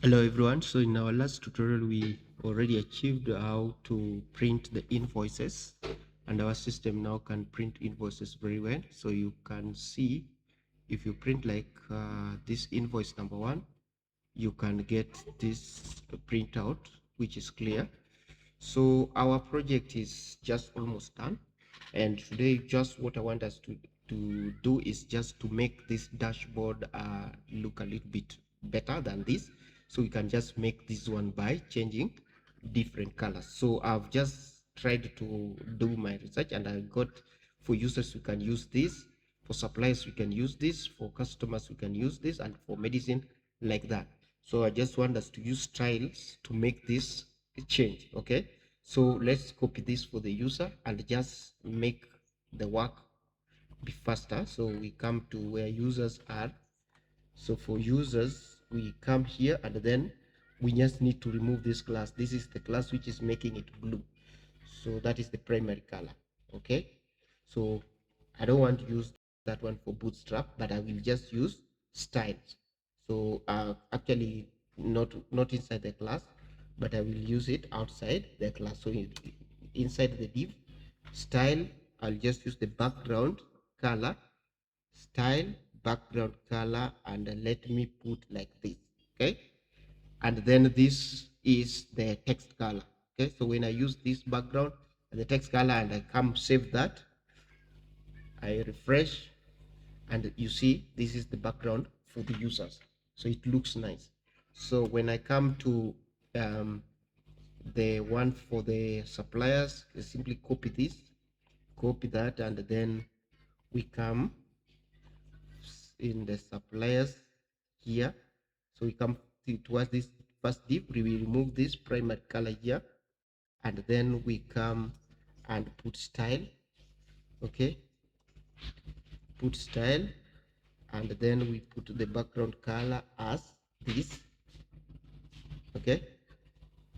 Hello everyone. So in our last tutorial we already achieved how to print the invoices, and our system now can print invoices very well. So you can see if you print like this invoice number 1, you can get this printout which is clear. So our project is just almost done, and today just what I want us to do is just to make this dashboard look a little bit better than this. So we can just make this one by changing different colors. So I've just tried to do my research, and I got, for users we can use this, for suppliers we can use this, for customers we can use this, and for medicine like that. So I just want us to use styles to make this change. Okay, so let's copy this for the user and just make the work be faster. So we come to where users are. So for users we come here, and then we just need to remove this class. This is the class which is making it blue, so that is the primary color. Okay, so I don't want to use that one for bootstrap, but I will just use styles. So actually not inside the class, but I will use it outside the class. So inside the div style, I'll just use the background color, style background color, and let me put like this. Okay, and then this is the text color. Okay, so when I use this background and the text color and I come save that, I refresh, and you see this is the background for the users, so it looks nice. So when I come to the one for the suppliers, I simply copy this, copy that, and then we come in the suppliers here. So we come towards this first div, we will remove this primary color here, and then we come and put style. Okay, put style, and then we put the background color as this. Okay,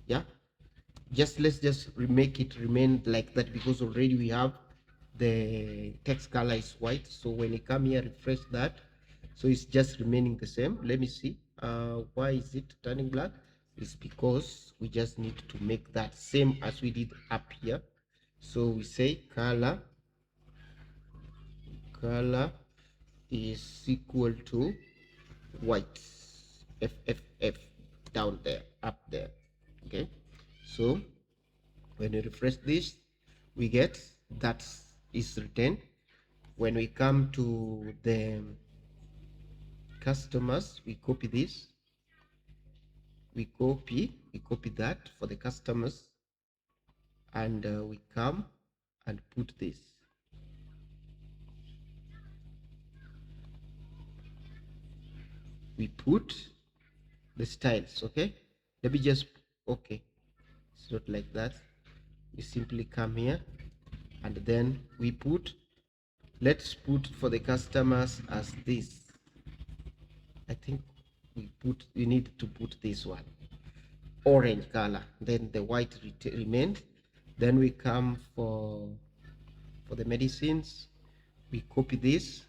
yeah, let's just make it remain like that, because already we have the text color is white. So when you come here, refresh that, so it's just remaining the same. Let me see why is it turning black. It's because we just need to make that same as we did up here. So we say color is equal to white, FFF, down there, up there. Okay, so when we refresh this, we get that is written. When we come to the customers, we copy this, we copy that for the customers, and we come and put this. We put the styles. Okay, let me just, okay, it's not like that. We simply come here, and then we put, let's put for the customers as this. I think we need to put this one orange color, then the white remained. Then we come for the medicines, we copy this.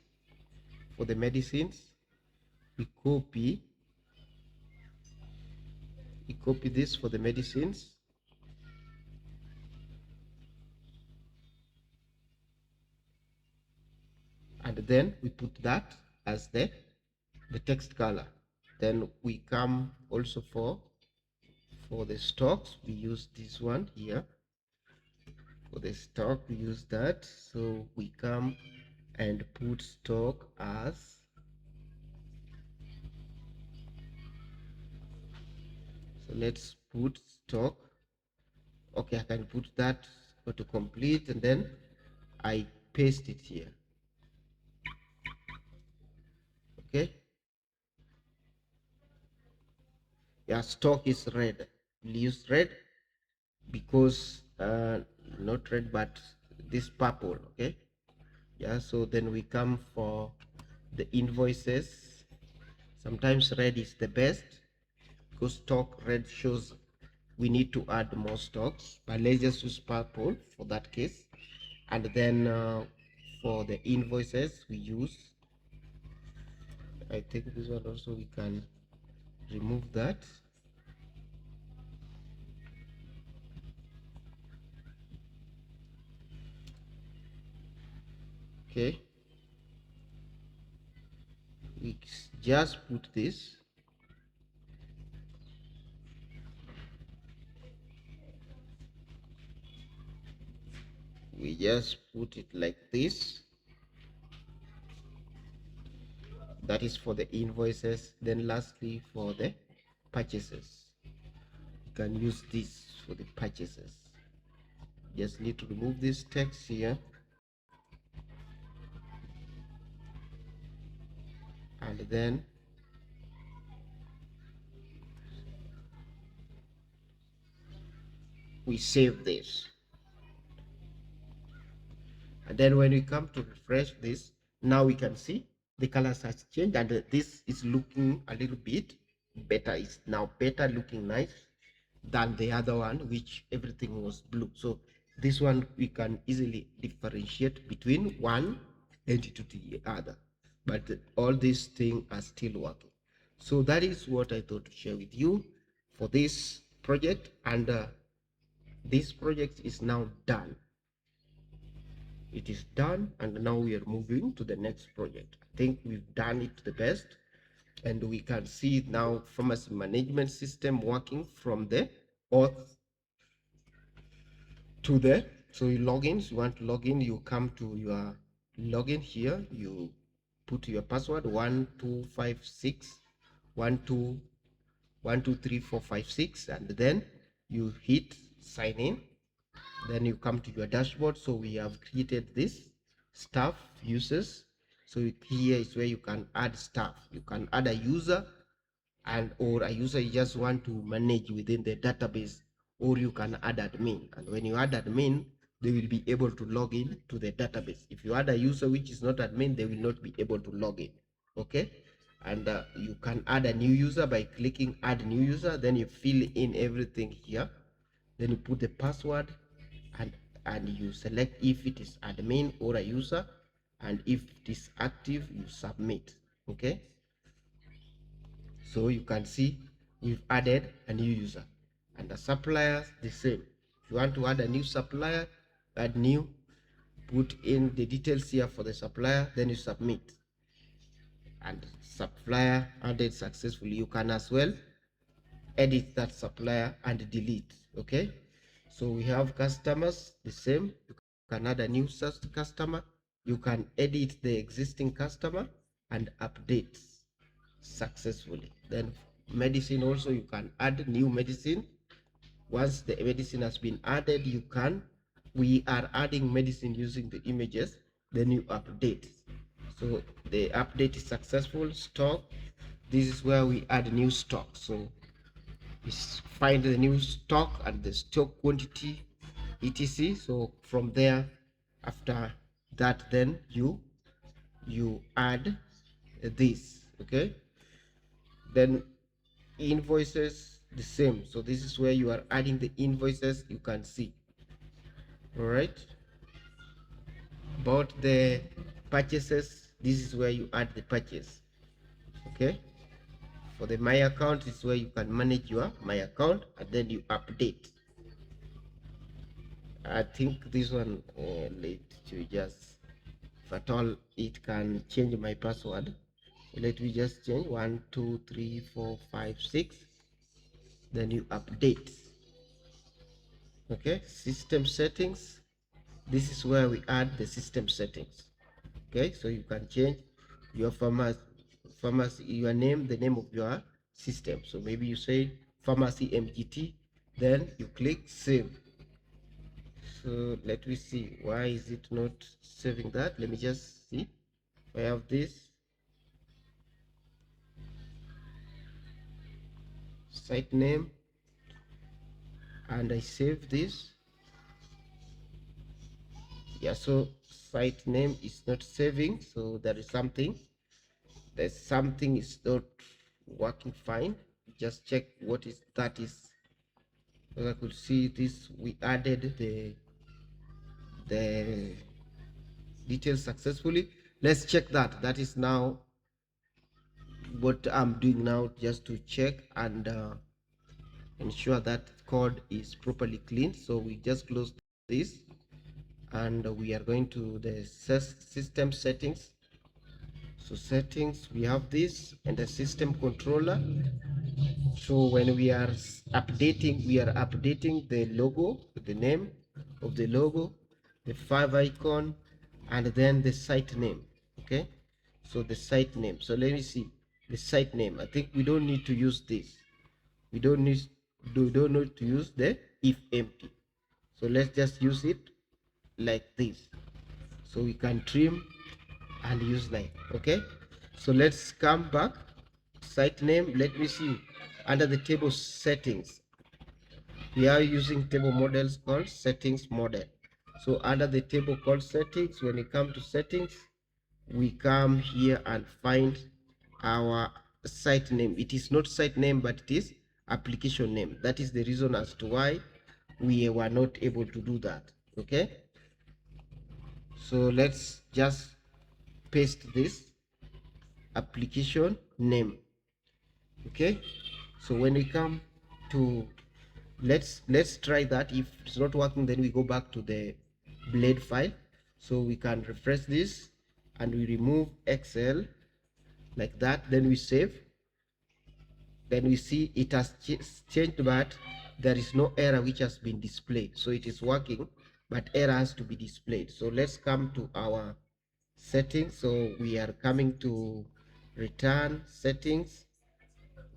For the medicines, we copy this for the medicines, and then we put that as the text color. Then we come also for the stocks, we use this one here. For the stock, we use that. So we come and put stock as, so let's put stock. Okay, I can put that autocomplete, and then I paste it here. Okay, yeah, stock is red. We'll use red because not red, but this purple. Okay, yeah, so then we come for the invoices. Sometimes red is the best, because stock red shows we need to add more stocks, but let's just use purple for that case. And then for the invoices, we use, I think this one also we can remove that. Okay, we just put this. We just put it like this. That is for the invoices. Then lastly, for the purchases, you can use this for the purchases. Just need to remove this text here, and then we save this. And then when we come to refresh this, now we can see the colors has changed, and this is looking a little bit better. It's now better, looking nice than the other one, which everything was blue. So this one we can easily differentiate between one entity to the other, but all these things are still working. So that is what I thought to share with you for this project, and this project is now done. It is done, and now we are moving to the next project. I think we've done it the best, and we can see now pharmacy management system working from the auth to the, so you log in. So you want to log in, you come to your login here, you put your password 1256 12 and then you hit sign in. Then you come to your dashboard. So we have created this staff users. So here is where you can add staff. You can add a user, and or a user you just want to manage within the database, or you can add admin. And when you add admin, they will be able to log in to the database. If you add a user which is not admin, they will not be able to log in. Okay, and you can add a new user by clicking add new user. Then you fill in everything here, then you put the password, and you select if it is admin or a user, and if it is active you submit. Okay, so you can see we've added a new user, and the suppliers the same. If you want to add a new supplier, add new, put in the details here for the supplier, then you submit, and supplier added successfully. You can as well edit that supplier and delete. Okay, so we have customers the same. You can add a new customer, you can edit the existing customer and update successfully. Then medicine also, you can add new medicine. Once the medicine has been added, you can, we are adding medicine using the images, then you update. So the update is successful. Stock, this is where we add new stock. So we find the new stock and the stock quantity, etc. So from there, after that, then you add this. Okay, then invoices the same. So this is where you are adding the invoices. You can see. All right, about the purchases, this is where you add the purchase. Okay, for the my account is where you can manage your my account, and then you update. I think this one, let you just, if at all it can change my password, let me just change 123456, then you update. Okay, system settings, this is where we add the system settings. Okay, so you can change your pharmacy, your name, the name of your system. So maybe you say pharmacy mgt, then you click save. So let me see, why is it not saving that? Let me just see. I have this site name, and I save this. Yeah, so site name is not saving, so there is something, there's something is not working fine. Just check what is that is. So I could see this, we added the details successfully. Let's check that. That is now what I'm doing now, just to check and ensure that code is properly cleaned. So we just close this, and we are going to the system settings. So settings, we have this, and the system controller. So when we are updating the logo, the name of the logo, the five icon, and then the site name. Okay, so the site name. So let me see the site name. I think we don't need to use this. We don't need to use the if empty. So let's just use it like this. So we can trim and use like, okay. So let's come back. Site name, let me see, under the table settings, we are using table models called settings model. So under the table called settings, when you come to settings, we come here and find our site name. It is not site name, but it is application name. That is the reason as to why we were not able to do that. Okay, so let's just paste this application name. Okay, so when we come to, let's try that. If it's not working, then we go back to the blade file. So we can refresh this and we remove Excel like that, then we save. Then we see it has changed, but there is no error which has been displayed. So it is working, but error has to be displayed. So let's come to our settings. So we are coming to return settings.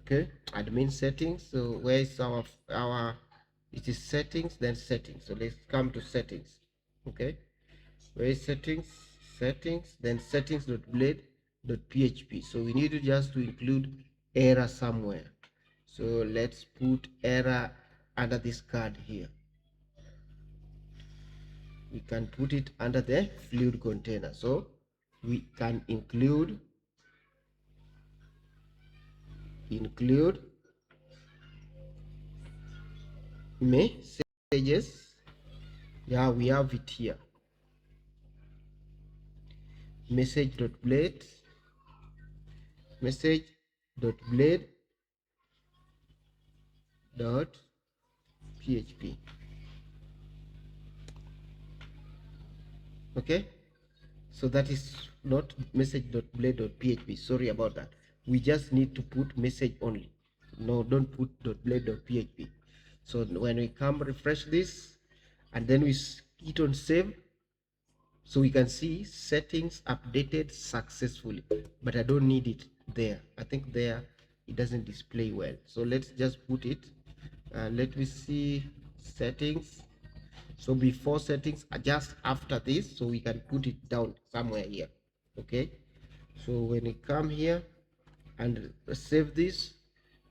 Okay, admin settings. So where is our it is settings, then settings. So let's come to settings. Okay, where is settings? Settings, then settings.blade.php. So we need to just to include error somewhere. So let's put error under this card here. We can put it under the fluid container. So we can include messages. Yeah, we have it here. Message.blade message.blade.php. Okay, so that is not message.blade.php. Sorry about that. We just need to put message only. No, don't put .blade.php. So when we come refresh this and then we hit on save, so we can see settings updated successfully, but I don't need it there. I think there it doesn't display well. So let's just put it. Let me see settings. So before settings, just after this, so we can put it down somewhere here. Okay, so when we come here and save this,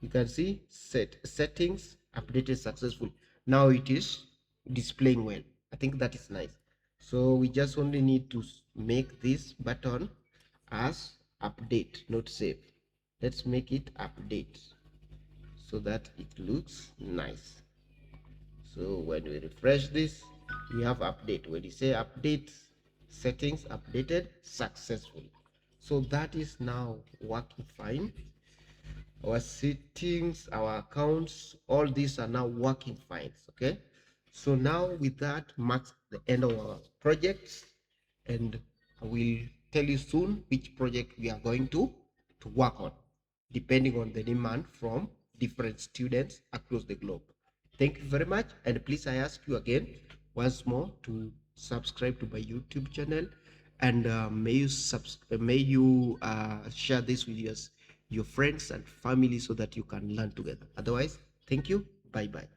you can see settings updated successfully. Now it is displaying well. I think that is nice. So we just only need to make this button as update, not save. Let's make it update so that it looks nice. So when we refresh this, we have update. When you say update, settings updated successfully. So that is now working fine. Our settings, our accounts, all these are now working fine. Okay, so now with that marks the end of our projects, and I will tell you soon which project we are going to work on, depending on the demand from different students across the globe. Thank you very much, and please I ask you again once more to subscribe to my YouTube channel, and may you share this with your friends and family so that you can learn together. Otherwise, thank you. Bye bye.